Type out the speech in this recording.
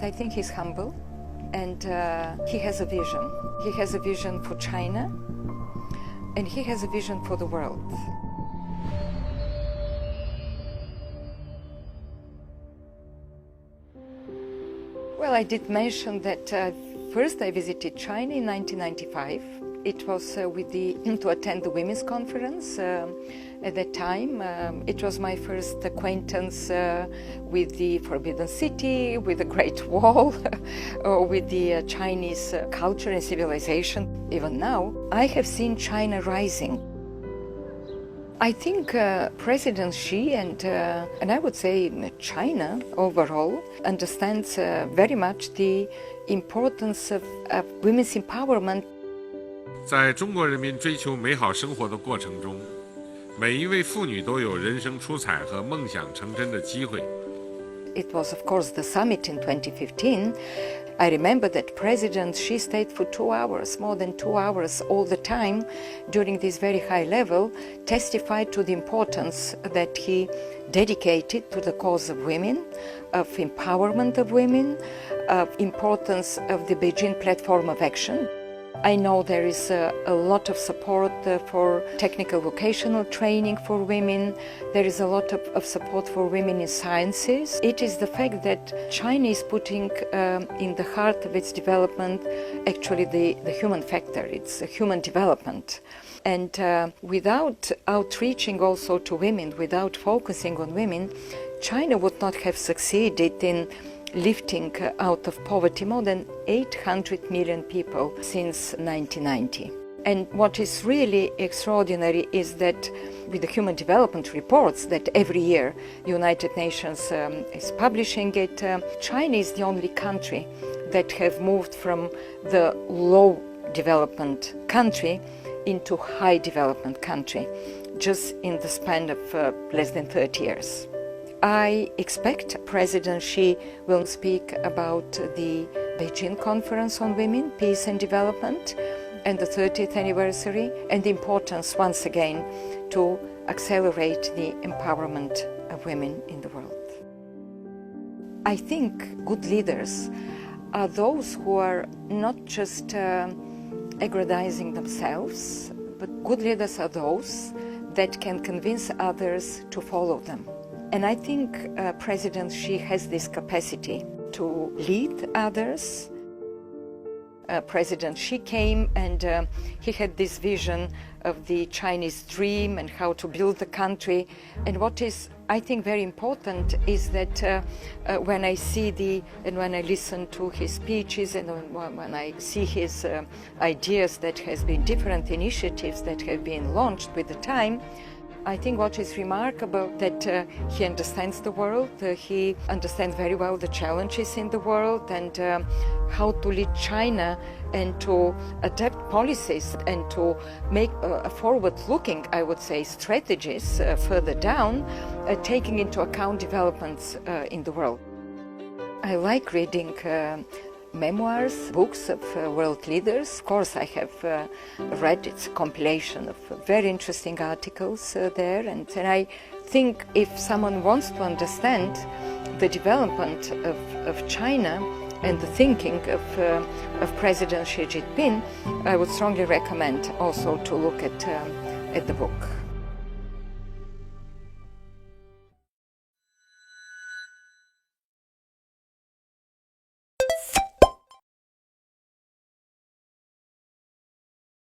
I think he's humble, and he has a vision. He has a vision for China, and he has a vision for the world. Well, I did mention that first I visited China in 1995. It was to attend the Women's Conference. At that time, it was my first acquaintance with the Forbidden City, with the Great Wall, or with the Chinese culture and civilization. Even now, I have seen China rising. I think President Xi and I would say China overall understands very much the importance of women's empowerment. 在中国人民追求美好生活的过程中，每一位妇女都有人生出彩和梦想成真的机会。It was, of course, the summit in 2015. I remember that President Xi stayed for 2 hours, more than 2 hours all the time during this very high level, testified to the importance that he dedicated to the cause of women, of empowerment of women, of importance of the Beijing Platform of Action. I know there is a lot of support for technical vocational training for women. There is a lot of support for women in sciences. It is the fact that China is putting in the heart of its development actually the human factor. It's a human development. And without outreaching also to women, without focusing on women, China would not have succeeded in lifting out of poverty more than 800 million people since 1990. And what is really extraordinary is that with the human development reports that every year United Nations is publishing it, China is the only country that have moved from the low development country into high development country just in the span of less than 30 years. I expect President Xi will speak about the Beijing Conference on Women, Peace and Development, and the 30th anniversary, and the importance, once again, to accelerate the empowerment of women in the world. I think good leaders are those who are not just aggrandizing themselves, but good leaders are those that can convince others to follow them. And I think President Xi has this capacity to lead others. President Xi came and he had this vision of the Chinese dream and how to build the country. And what is, I think, very important is that when I see and when I listen to his speeches and when I see his ideas that has been different initiatives that have been launched with the time, I think what is remarkable that he understands the world, he understands very well the challenges in the world and how to lead China and to adapt policies and to make forward-looking, I would say, strategies further down, taking into account developments in the world. I like reading memoirs, books of world leaders. Of course, I have read its compilation of very interesting articles there, and I think if someone wants to understand the development of China and the thinking of President Xi Jinping, I would strongly recommend also to look at the book.